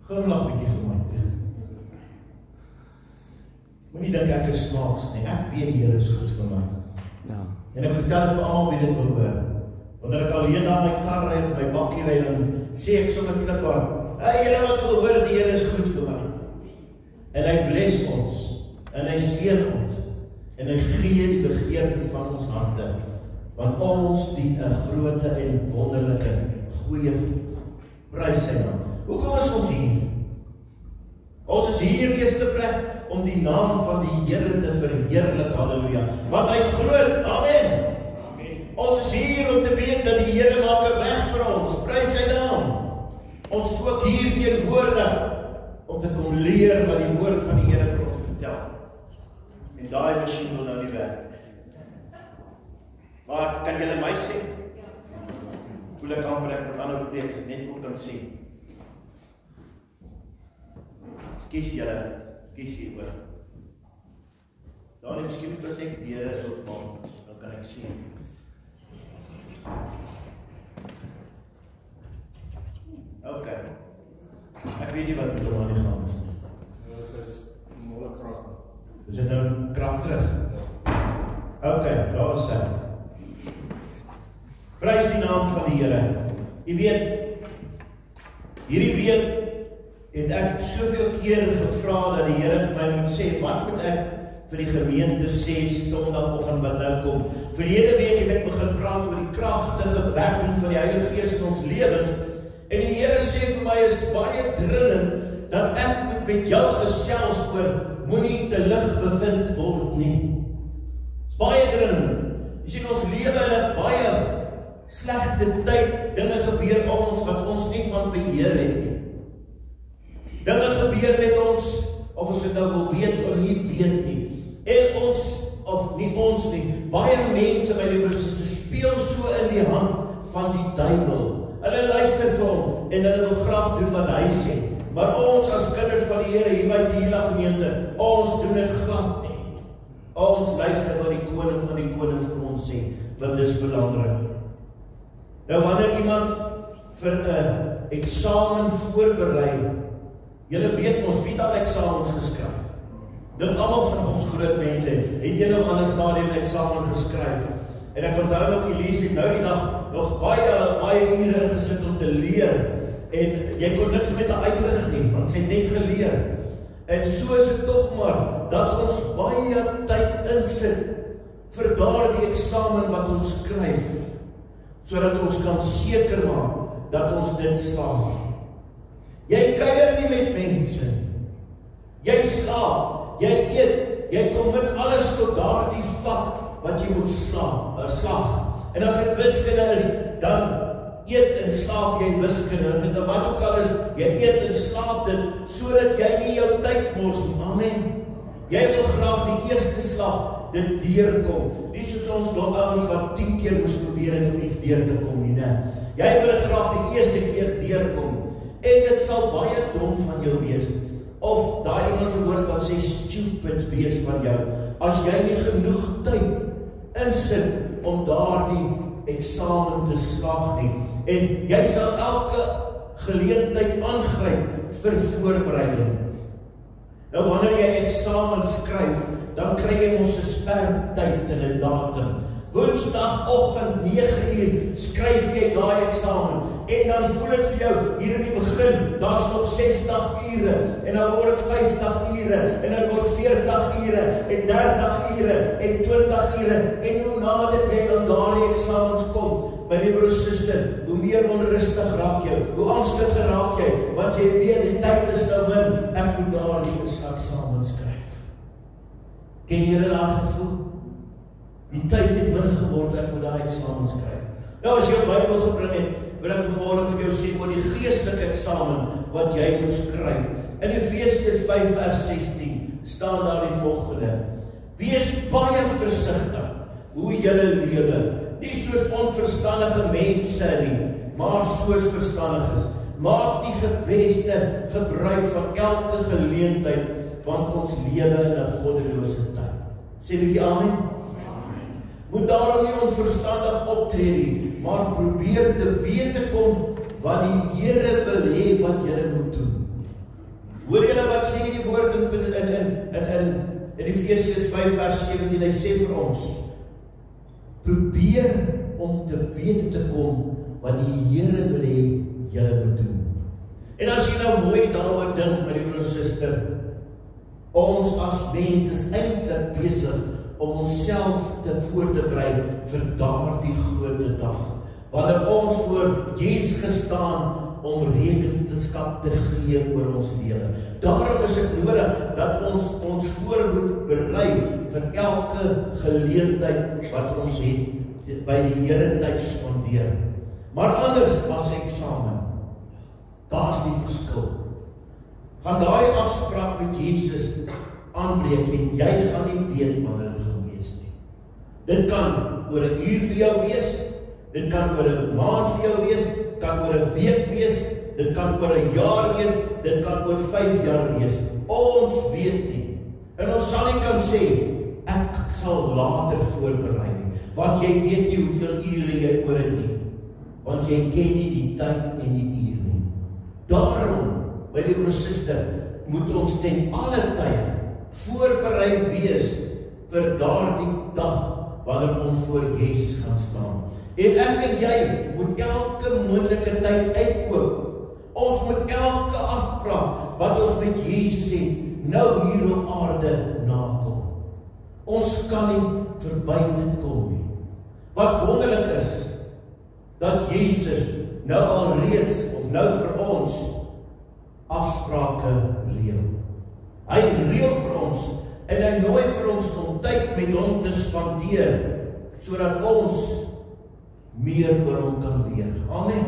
Glimlag bietjie vir my. Moenie dink ek is snaaks nie, ek weet die Here is goed vir my. Ja. En ek vertel dit vir almal wie dit wil hoor. Wanneer ek alleen daar my kar ry of my bakkie ry, dan sê ek sommer klikbaar, hey, julle wat wil hoor, die Here is goed vir my. En hy bless ons, en hy seën ons, en hy gee die begeertes van ons harte, want ons die 'n groot en wonderlike, goeie prys sy naam. Hoekom is ons hier? Ons is hier eerste plek om die naam van die Here te verheerlik, halleluja. Want hy is groot, amen. Ons is hier om te weet dat die Here maak 'n weg vir ons, prys sy naam. Ons is ook hier teenwoordig om te kom leer wat die woord van die Here vir ons vertel. En daai masjien wil nou nie werk. Maar kan julle my sien? Voel ek amper ek moet aanhou preek, net om kan sien. Skies hier oor. Dan miskien moet ek die Here opmaak, dan kan ek sien. Ok. Ek weet nie wat met hom aan die gang is nie. Dit is molle krag. Is dit nou krag terug? Ok, daar is hy. Prys die naam van die Here. Jy weet, hierdie week het ek soveel keer gevra dat die Here vir my moet sê, wat moet ek vir die gemeente sê Sondagoggend wat nou kom. Verlede week het ek begin praat oor die kragtige werking van die Heilige Gees in ons lewens. En die Here sê vir my is baie dringend dat ek moet met jou gesels oor moenie te lig bevind word nie. Dit is baie dringend. Jy sien ons lewe in 'n baie slegte tyd. Dinge gebeur om ons wat ons nie van beheer het nie. Dinge gebeur met ons of ons dit nou wil weet of nie weet nie. En ons of nie ons nie. Baie mense, my liewe susters, speel so in die hand van die duiwel. Hulle luister vir hom en hulle wil graag doen wat hy sê. Maar ons as kinders van die Here hier by die hele gemeente, ons doen dit glad nie. Ons luister wat die koning van die konings vir ons sê, want dis belangrik. Nou wanneer iemand vir 'n eksamen voorberei, julle weet ons, wie het al eksamens geskryf? Dink almal van ons groot mense het een of ander stadium 'n eksamen geskryf. En ek onthou nog Elise het nou die dag nog baie ure ingesit om te leer. En jy kon niks met haar uitrig nie, want sy het net geleer. En so is dit tog maar, dat ons baie tyd insit vir daardie eksamen wat ons skryf, sodat ons kan seker maak dat ons dit slaag. Jy kuier nie met mense. Jy slaap, jy eet, jy kom met alles tot daardie vak wat jy moet slaag. En as dit wiskunde is, dan eet en slaap jy wiskunde. En nou wat ook al is, jy eet en slaap dit, sodat jy nie jou tyd mors nie. Amen. Jy wil graag die eerste slag dit deurkom. Nie soos ons ouens wat 10 keer moes probeer om iets deur te kom nie, né? Jy wil dit graag die eerste keer deurkom. En dit sal baie dom van jou wees. Of daai Engelse woord wat sê stupid wees van jou. As jy nie genoeg tyd insit om daardie eksamen te slaag nie. En jy sal elke geleentheid aangryp vir voorbereiding. Nou wanneer jy eksamen skryf, dan kry jy mos 'n spertyd en 'n datum. Woensdagoggend 9:00 skryf jy daai eksamen. En dan voel dit vir jou, hier in die begin, daar's nog 60 ure, en dan word dit 50 ure, en dan word 40 ure, en 30 ure, en 20 ure, en hoe nader jy aan daardie eksamens kom, my liewe suster, hoe meer onrustig raak jy, hoe angstiger raak jy, want jy weet, die tyd is nou min, ek moet daardie eksamen skryf. Ken julle daai gevoel? Die tyd het min geword, ek moet daai eksamen skryf. Nou as jy jou Bybel gebring het, wil ek vanmôre vir jou sê oor die geestelike eksamen wat jy moet skryf. In Efesiërs 5 vers 16 staan daar die volgende: Wees baie versigtig hoe julle lewe, nie soos onverstandige mense nie, maar soos verstandiges. Maak die beste gebruik van elke geleentheid, want ons lewe in 'n goddelose tyd. Sê bietjie amen. Moet daarom nie onverstandig optree nie, maar probeer te weet te kom wat die Here wil hê wat julle moet doen. Hoor julle wat sê die woord in Efesiërs 5 vers 17, hy sê vir ons, probeer om te weet te kom wat die Here wil hê julle moet doen. En as jy nou mooi daaroor dink, my liewe suster, ons as mense is eintlik besig om onsself te voor te berei vir daardie groot dag, wanneer ons voor Jesus gestaan om rekenskap te gee oor ons lewe. Daarom is dit nodig dat ons voor moet berei vir elke geleentheid wat ons het by die Here tyd spandeer. Maar anders as 'n eksamen, daar's die verskil. Gaan daardie afspraak met Jesus aanbreek en jy gaan nie weet wanneer dit gaan wees nie. Dit kan oor 'n uur vir jou wees, dit kan oor 'n maand vir jou wees, kan oor 'n week wees, dit kan oor 'n jaar wees, dit kan oor 5 jaar wees. Ons weet nie. En ons sal nie kan sê, ek sal later voorberei nie, want jy weet nie hoeveel ure jy oor het nie, want jy ken nie die tyd en die uur nie. Daarom, my liewe suster, moet ons ten alle tye voorberei wees vir daardie dag wanneer ons voor Jesus gaan staan. En ek en jy moet elke moontlike tyd uitkoop. Ons moet elke afspraak wat ons met Jesus het, nou hier op aarde nakom. Ons kan nie verby dit kom nie. Wat wonderlik is, dat Jesus nou al reeds, of nou vir ons, afsprake reël. Hy reël vir ons, en hy nooi vir ons om tyd met hom te spandeer, sodat ons meer oor hom kan leer. Amen.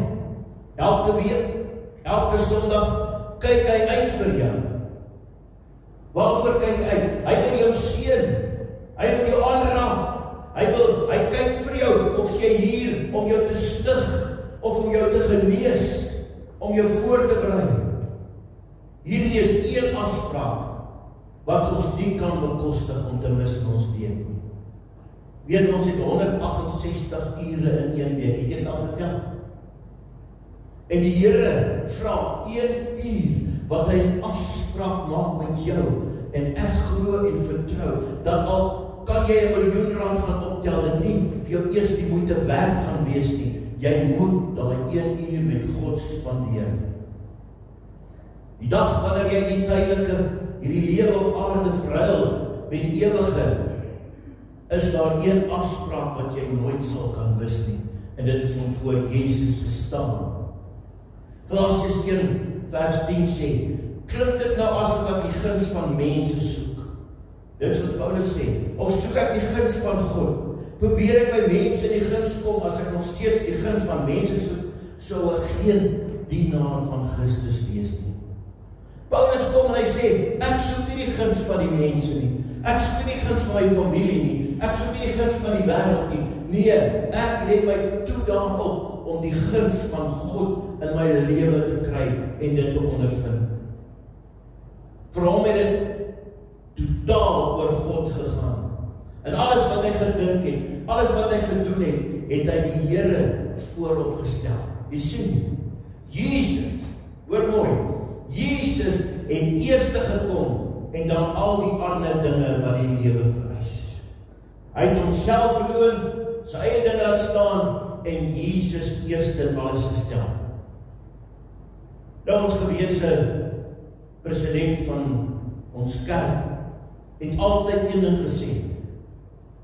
Elke week, elke Sondag, kyk hy uit vir jou. Waarvoor kyk hy uit? Hy wil jou seën. Hy wil jou aanraak. Hy kyk vir jou, of jy hier om jou te stig, of om jou te genees, om jou voor te berei. Hierdie is een afspraak, wat ons nie kan bekostig om te mis in ons week nie. Weet ons het 168 ure in een week, het jy dit al vertel? En die Here vra 1 uur, wat hy 'n afspraak maak met jou, en ek glo en vertrou, dat al kan jy 1 miljoen rand gaan optel, dit nie vir jou eers die moeite werd gaan wees nie. Jy moet daai 1 uur met God spandeer. Die dag wanneer jy die tydelike, hierdie lewe op aarde verruil met die ewige, is daar een afspraak wat jy nooit sal kan mis nie. En dit is om voor Jesus te staan. Galasiërs 1 vers 10 sê, klink dit nou asof ek die guns van mense soek? Dit is wat Paulus sê, of soek ek die guns van God? Probeer ek by mense die guns kom, as ek nog steeds die guns van mense soek, sou ek geen dienaar van Christus wees nie. Paulus kom en hy sê, ek soek nie die guns van die mense nie, ek soek nie die guns van my familie nie, ek soek nie die guns van die wêreld nie, nee, ek lê my toe daarop om die guns van God in my lewe te kry en dit te ondervind. Vir hom het dit totaal oor God gegaan. En alles wat hy gedink het, alles wat hy gedoen het, het hy die Here voorop gestel. Jy sien, Jesus, hoor mooi, Jesus het eerste gekom en dan al die ander dinge wat die lewe vereis. Hy het homself verloon, sy eie dinge laat staan en Jesus eerste in alles gestel. Nou ons gewese president van ons kerk het altyd een ding gesê,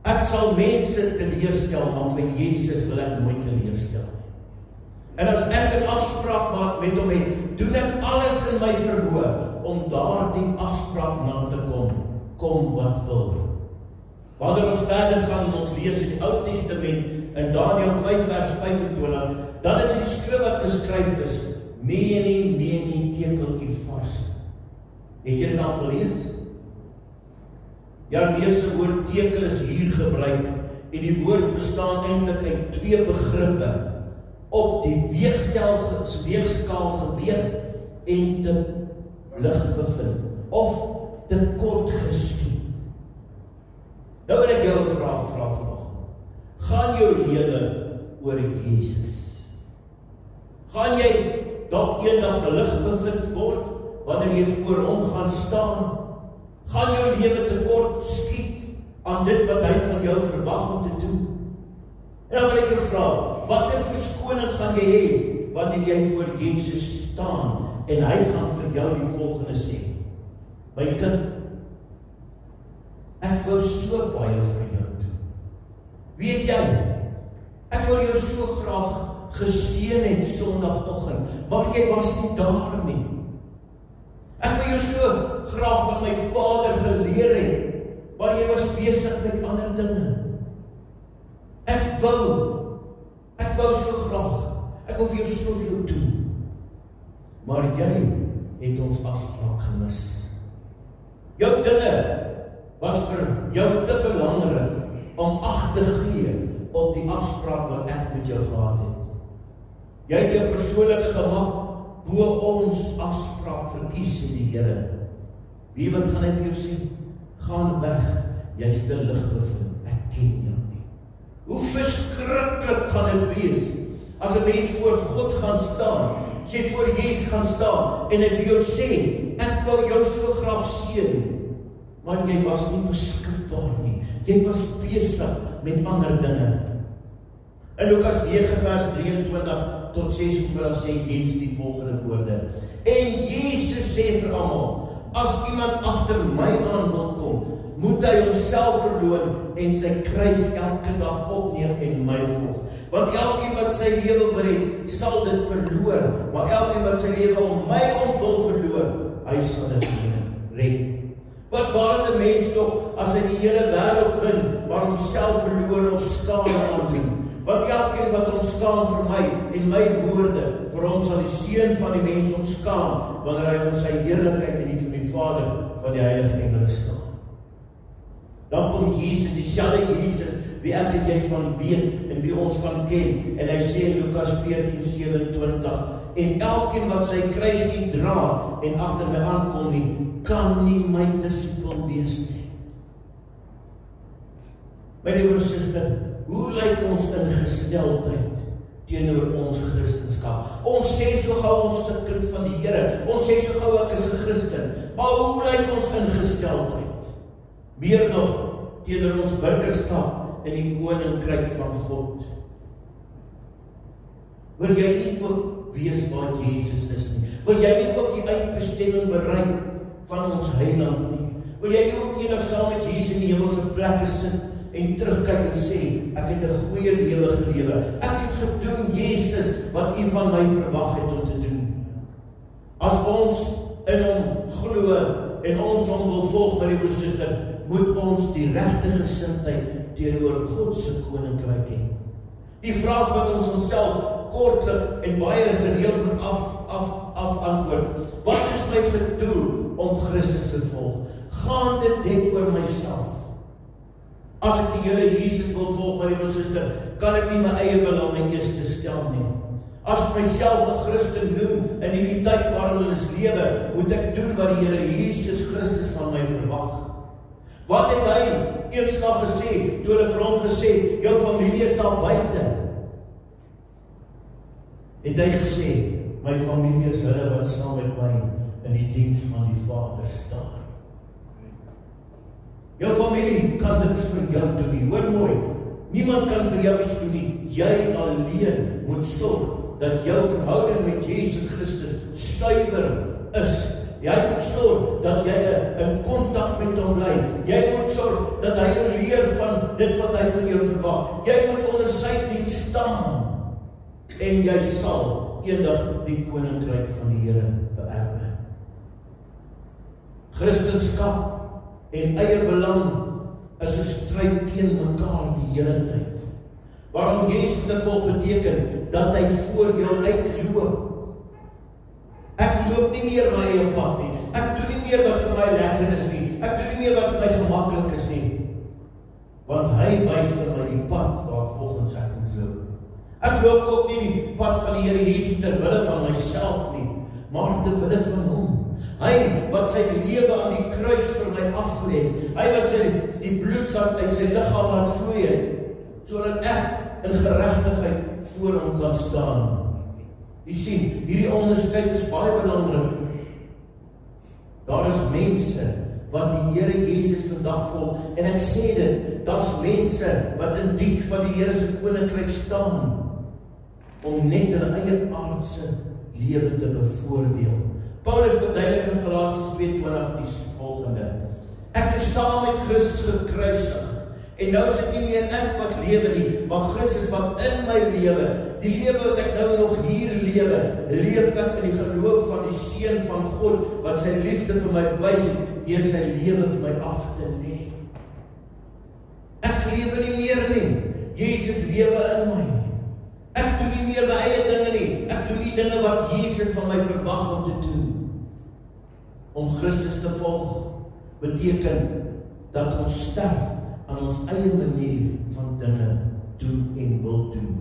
ek sal mense teleurstel, maar van Jesus wil ek nooit teleurstel. En as ek 'n afspraak maak met hom het, doen ek alles in my vermoë om daardie afspraak na te kom wat wil. Wanneer ons verder gaan en ons lees in die Ou Testament, in Daniël 5 vers 25, dan is die skrif wat geskryf is, mene tekel u vars. Het jy dit al gelees? Ja, meeste woord tekel is hier gebruik, en die woord bestaan eintlik uit 2 begrippe, op die weegskaal geweeg en te lig bevind, of te kort geskied. Nou wil ek jou 'n vraag vra vanoggend. Gaan jou lewe oor Jesus? Gaan jy dalk eendag gelig bevind word? wanneer jy voor hom gaan staan? Gaan jou lewe tekort skiet aan dit wat hy van jou verwag om te doen? En dan wil ek jou vra, watter verskoning gaan jy hê wanneer jy voor Jesus staan en hy gaan vir jou die volgende sê? My kind, ek wou so baie vir jou doen. Weet jy, ek wil jou so graag geseën het Sondagoggend, maar jy was nie daar nie. Ek wil jou so graag van my Vader geleer het, maar jy was besig met ander dinge. Ek wou so graag, ek wil vir jou soveel doen, maar jy het ons afspraak gemis. Jou dinge was vir jou te belangrik om ag te gee op die afspraak wat ek met jou gehad het. Jy het jou persoonlike gemak bo ons afspraak verkies, sê die Here. Wie wat gaan hy vir jou sê? Gaan weg, jy is te lig bevind, ek ken jou nie. Hoe verskriklik gaan dit wees as 'n mens voor God gaan staan, as jy voor Jesus gaan staan en hy vir jou sê, ek wil jou so graag seën, maar jy was nie beskikbaar nie. Jy was besig met ander dinge. In Lukas 9 vers 23 tot 26 sê Jesus die volgende woorde. En Jesus sê vir almal, as iemand agter my aan wil kom, moet hy homself verloon en sy kruis elke dag opneem en my volg. Want elkeen wat sy lewe bered, sal dit verloor, maar elkeen wat sy lewe om my ontwil verloor, hy sal dit red. Wat baat 'n mens tog as hy die hele wêreld win, maar homself verloor of skade aandoen? Want elkeen wat hom skaam vir my en my woorde, vir hom sal die Seun van die mens ontskaam, wanneer hy in sy heerlikheid en die van die Vader van die heilige engele staan. Dan kom Jesus, dieselfde Jesus, wie ek en jy van weet en wie ons van ken, en hy sê in Lukas 14:27, en elkeen wat sy kruis nie dra en agter my aankom nie, kan nie my disipel wees nie. My liewe broer en suster, hoe lyk ons ingesteldheid teenoor ons Christenskap? Ons sê so gou ons is 'n kind van die Here. Ons sê so gou ek is 'n Christen. Maar hoe lyk ons ingesteldheid? Meer nog teenoor ons burgerskap in die koninkryk van God. Wil jy nie ook wees waar Jesus is nie? Wil jy nie ook die eindbestemming bereik van ons heiland nie? Wil jy nie ook eendag saam met Jesus in die hemelse plekke sit en terugkyk en sê, ek het 'n goeie lewe gelewe. Ek het gedoen, Jesus, wat U van my verwag het om te doen. As ons in hom glo en ons hom wil volg, my liewe suster, moet ons die regte gesindheid teenoor God se koninkryk hê. Die vraag wat ons onsself kortlik en baie gereeld moet antwoord. Wat is my gedoel om Christus te volg? Gaan dit net oor myself? As ek die Here Jesus wil volg, my liewe suster, kan ek nie my eie belange eers stel nie. As ek myself 'n Christen noem in hierdie tyd waarin ons lewe, moet ek doen wat die Here Jesus Christus van my verwag. Wat het hy eendag gesê, toe hulle vir hom gesê, jou familie is daar buite? Het hy gesê, my familie is hulle wat saam met my in die diens van die Vader staan. Jou familie kan dit vir jou doen nie, hoor mooi. Niemand kan vir jou iets doen nie. Jy alleen moet sorg dat jou verhouding met Jesus Christus suiwer is. Jy moet sorg dat jy in kontak met hom bly. Jy moet sorg dat hy jou leer van dit wat hy van jou verwag. Jy moet onder sy diens staan. En jy sal eendag die koninkryk van die Here beerwe. Christenskap en eie belang is 'n stryd teen mekaar die hele tyd. Waarom Jesus dit vol beteken dat hy voor jou uitloop. Ek loop nie meer my eie pad nie. Ek doen nie meer wat vir my lekker is nie. Ek doen nie meer wat vir my gemaklik is nie. Want hy wys vir my die pad waar volgens ek moet loop. Ek loop ook nie die pad van die Here Jesus ter wille van myself nie, maar ter wille van hom. Hy wat sy lewe aan die kruis vir my afgelê het. Hy wat die bloed uit sy liggaam laat vloei het, sodat ek in geregtigheid voor hom kan staan. Jy sien, hierdie onderskeid is baie belangrik. Daar is mense wat die Here Jesus vandag volg, en ek sê dit, daar's mense wat in diens van die Here se koninkryk staan, om net hulle eie aardse lewe te bevoordeel. Paulus verduidelik in Galasiërs 2:20 die volgende: Ek is saam met Christus gekruisig, en nou is dit nie meer ek wat lewe nie, maar Christus wat in my lewe. Die lewe wat ek nou nog hier lewe, leef ek in die geloof van die Seun van God, wat sy liefde vir my bewys het, deur sy lewe vir my af te lê. Ek lewe nie meer nie, Jesus lewe in my. Ek doen nie meer my eie dinge nie, ek doen die dinge wat Jesus van my verwag om te doen. Om Christus te volg beteken dat ons sterf aan ons eie manier van dinge doen en wil doen.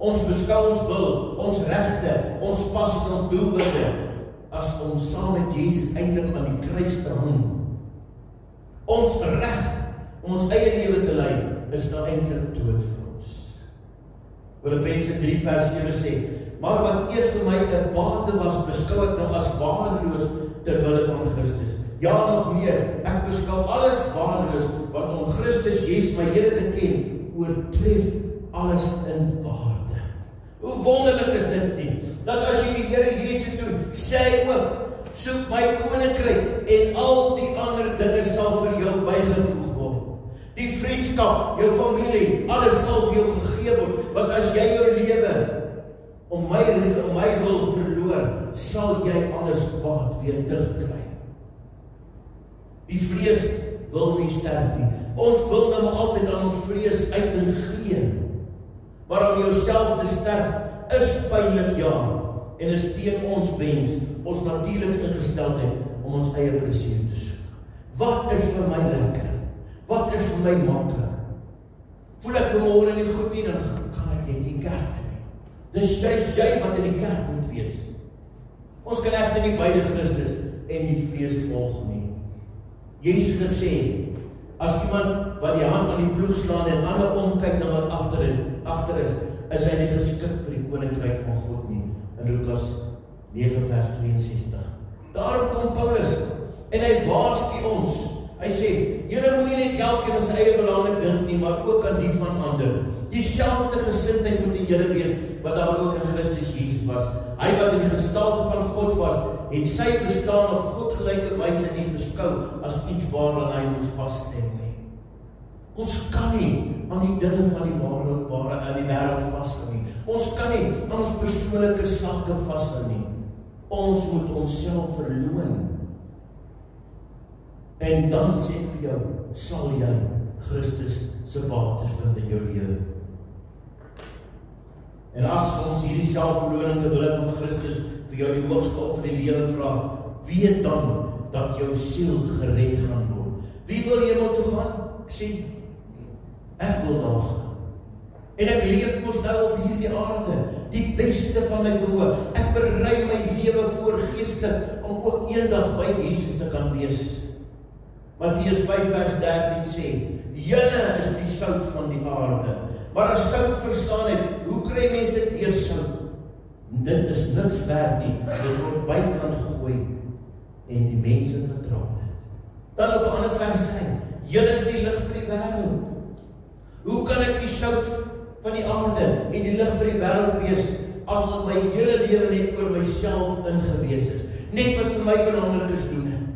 Ons beskou ons wil, ons regte, ons passies, ons doelwitte, as om saam met Jesus eintlik aan die kruis te hang. Ons reg om ons eie lewe te lei, is nou eintlik dood vir ons. Filippense 3:7 sê, maar wat eers vir my 'n bate was, beskou ek nou as waardeloos ter wille van Christus. Ja, nog meer, ek beskou alles waardeloos, want om Christus Jesus my Here te ken, oortref alles in waarde. Hoe wonderlik is dit nie, dat as jy die Here Jesus doen, sê hy ook, soek my koninkryk en al die ander dinge sal vir jou bygevoeg word. Die vriendskap, jou familie, alles sal vir jou gegee word, want as jy jou lewe om my wil verloor, sal jy alles baat weer terugkry. Die vlees wil nie sterf nie. Ons wil nou maar altyd aan ons vlees uiting gee. Maar om jouself te sterf is pynlik, ja, en is teen ons wens, ons natuurlike ingesteldheid om ons eie plesier te soek. Wat is vir my lekker? Wat is vir my maklik? Voel ek vanmôre nie goed nie, dan gaan ek net die kerk nie. Dis jy wat in die kerk moet wees. Ons kan egter nie beide Christus en die vlees volg nie. Jesus het gesê, as iemand wat die hand aan die ploeg slaan en ander omkyk na wat agter is hy nie geskik vir die koninkryk van God nie. In Lukas 9:62. Daarom kom Paulus en hy waarsku ons. Hy sê, julle moenie net elkeen aan sy eie belange dink nie, maar ook aan die van ander. Dieselfde gesindheid moet in julle wees, wat daar ook in Christus Jesus was. Hy wat in die gestalte van God was, het sy bestaan op godgelyke wyse nie beskou as iets waaraan hy moes vasstem nie. Ons kan nie aan die dinge van die ware in die wêreld vashou nie. Ons kan nie aan ons persoonlike sake vashou nie. Ons moet onsself verloon. En dan sê ek vir jou, sal jy Christus se bates vind in jou lewe. En as ons hierdie selfverloning te wille van Christus vir jou die hoogste offer in die lewe vra, weet dan dat jou siel gered gaan word. Wie wil hemel toe gaan? Ek sê, ek wil daar gaan. En ek leef mos nou op hierdie aarde, die beste van my vermoë. Ek berei my lewe voor geestelik om ook eendag by Jesus te kan wees. Matteus 5:13 sê, julle is die sout van die aarde. Maar as sout verstaan het, hoe kry mense dit weer sout? Dit is niks werd nie, dit word buitekant gegooi en die mense vertrap dit. Dan op 'n ander vers sê, julle is die lig vir die wêreld. Hoe kan ek die sout van die aarde en die lig vir die wêreld wees, as wat my hele lewe net oor myself ingewees is? Net wat vir my belangrik is, doen ek.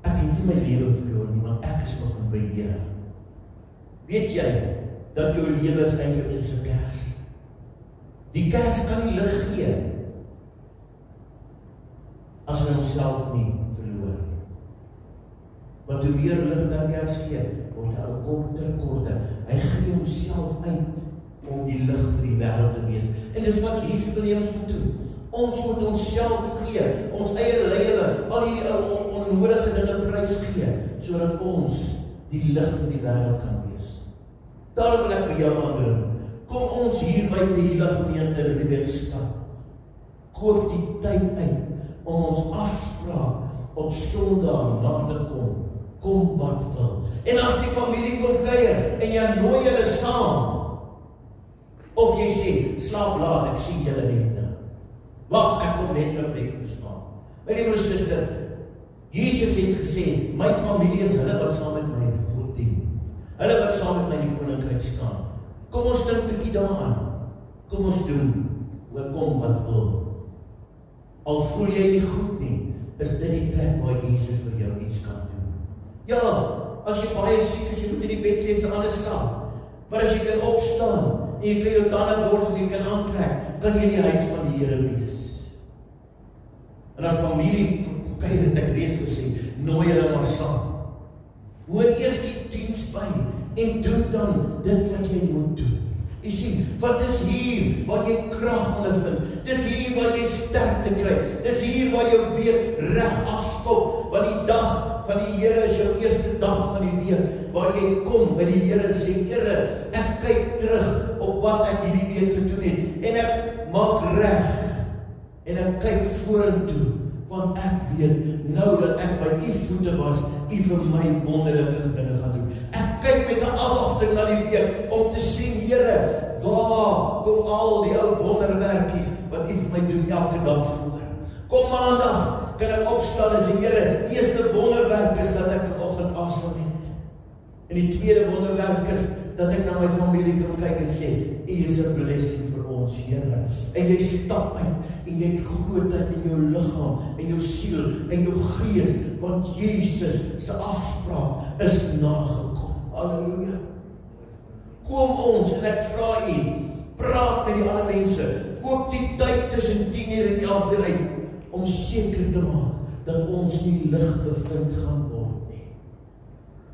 Ek het nie my lewe verloor nie, want ek is nog in beheer. Weet jy, dat jou lewe is eintlik soos 'n kers? Die kers kan nie lig gee, as hy homself nie verloor nie. Want hoe meer lig dat kers gee, word hy al korter. Hy gee homself uit om die lig vir die wêreld te wees. En dis wat Jesus wil hê ons moet doen. Ons moet onsself gee, ons eie lewe, al die onnodige dinge prys gee, sodat ons die lig vir die wêreld kan wees. Daarom wil ek by jou aandring, kom ons hier by die Hila gemeente in Riebeekstad, koop die tyd uit om ons afspraak op Sondag na te kom wat wil. En as die familie kom kuier en jy nooi hulle saam, of jy sê, slaap laat, ek sien julle net nou. Wag, ek kom net nou breakfast maak. My liewe suster, Jesus het gesê, my familie is hulle wat saam met my God dien. Hulle wat saam met my in die koninkryk staan. Kom ons dink 'n bietjie daaraan. Kom ons doen, kom wat wil. Al voel jy nie goed nie, is dit die plek waar Jesus vir jou iets kan doen. Ja, as jy baie siek is, jy moet in die bed lê, is 'n ander saak. Maar as jy kan opstaan, en jy kan jou tande borstel, en jy kan aantrek, kan jy in die huis van die Here wees. En as familie, kyk het ek reeds gesê, nooi hulle maar saam. Hoor eers die diens by, en doen dan dit wat jy moet doen. Jy sien, want dis hier waar jy krag ondervind. Dis hier waar jy sterkte kry. Dis hier waar jou week reg afskop. Want die dag van die Here is jou eerste dag van die week. Waar jy kom by die Here en sê, Here, ek kyk terug op wat ek hierdie week gedoen het. En ek maak reg. En ek kyk vorentoe. Want ek weet nou dat ek by u voete was, u vir my wonderlike dinge gaan doen. Ek kyk met 'n afwagting na die week om te sien, Here, waar kom al die ou wonderwerkies wat u vir my doen elke dag voor. Kom maandag kan ek opstaan en sê, Here, die eerste wonderwerk is dat ek vanoggend asem het. En die tweede wonderwerk is dat ek na my familie kan kyk en sê, u is 'n blessing vir ons, Here. En jy stap uit en jy het grootheid in jou liggaam, en jou siel, en jou gees, want Jesus se afspraak is nagekom. Halleluja. Kom ons, en ek vra u, praat met die ander mense, koop die tyd tussen 10:00 en 11:00 uit, om seker te maak, dat ons nie lig bevind gaan word nie.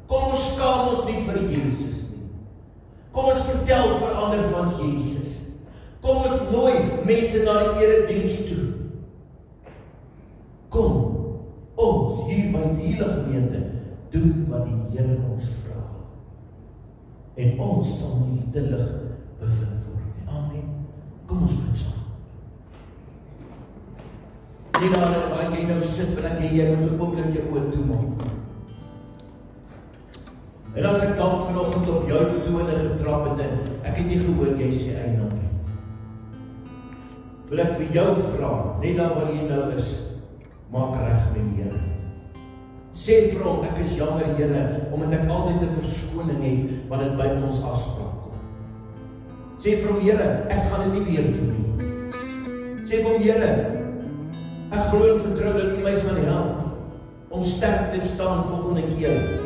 Kom ons skaam ons nie vir Jesus nie. Kom ons vertel vir ander van Jesus. Kom ons nooi mense na die erediens toe. Kom, ons hier by die hele gemeente, doen wat die Here ons vra. En ons sal nie te lig bevind word nie. Amen. Kom ons bid saam. Nie daar waar jy nou sit, wil ek jy moet 'n oomblik jou oë toemaak. En as ek dalk vanoggend op jou tone getrap het en ek het nie gehoor jy sê eina nie. Wil ek vir jou vra, net daar waar jy nou is, maak reg met die Here. Sê vir hom, ek is jammer Here, omdat ek altyd 'n verskoning het, wat dit by ons afspraak kom. Sê vir hom, Here, ek gaan dit nie weer doen nie. Sê vir hom, Here, ek glo en vertrou dat U my gaan help, om sterk te staan volgende keer,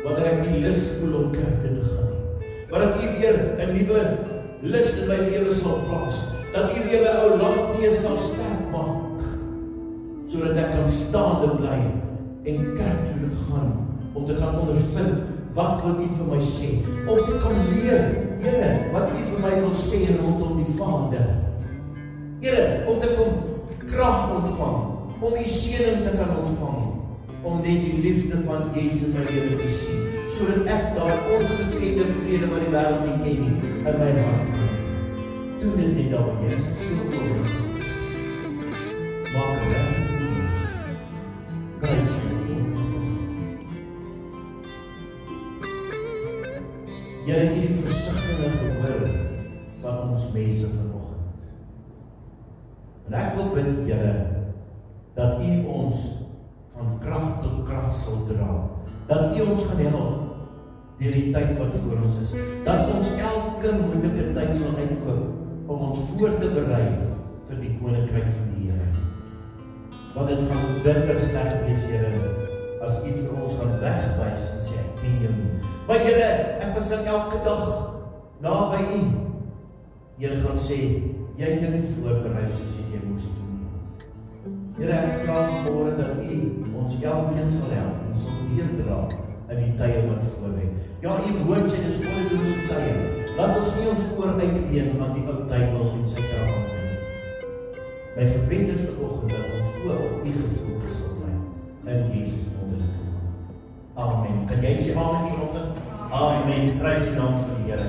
wanneer ek nie lus voel om kerk te gaan nie. Maar dat U weer 'n nuwe lus in my lewe sal plaas, dat U weer 'n ou landknie sal sterk maak, sodat ek kan staande bly en kerk toe gaan, om te kan ondervind, wat wil U vir my sê, om te kan leer, Here, wat U vir my wil sê rondom die Vader. Here, om te kom krag ontvang, om U seëning te kan ontvang, om net die liefde van Jesus in my lewe te sien, sodat ek daai ongekende vrede wat die wêreld nie ken nie, in my hart kan hê. Doen dit net daar, Here, is veel oomblik. Maak reg met U. Prys U. Here, het hierdie versigtiging gehoor van ons mense vanoggend. En ek wil bid, Here, dat U ons van krag tot krag sal dra, dat U ons gaan help deur die tyd wat voor ons is, dat ons elke moeilike tyd sal uitkoop om ons voor te berei vir die koninkryk van die Here. Want dit gaan bitter sleg wees, Here, as U vir ons gaan wegwys en sê ek ken jou nie. Maar Here, ek was elke dag naby U. Here gaan sê, jy het jou nie voorberei soos jy moes doen nie. Here, ek vra vanmôre dat U ons elkeen sal help en sal deurdra in die tye wat voor lê. Ja, U woord sê dis goddelose tye. Laat ons nie ons oor uitleen aan die ou duiwel en sy trapante nie. My gebed is vanoggend dat ons oë op U gefokus sal bly in Jesus wonderlike naam. Amen. Kan jy sê amen vanoggend? Amen. Prys die naam van die Here.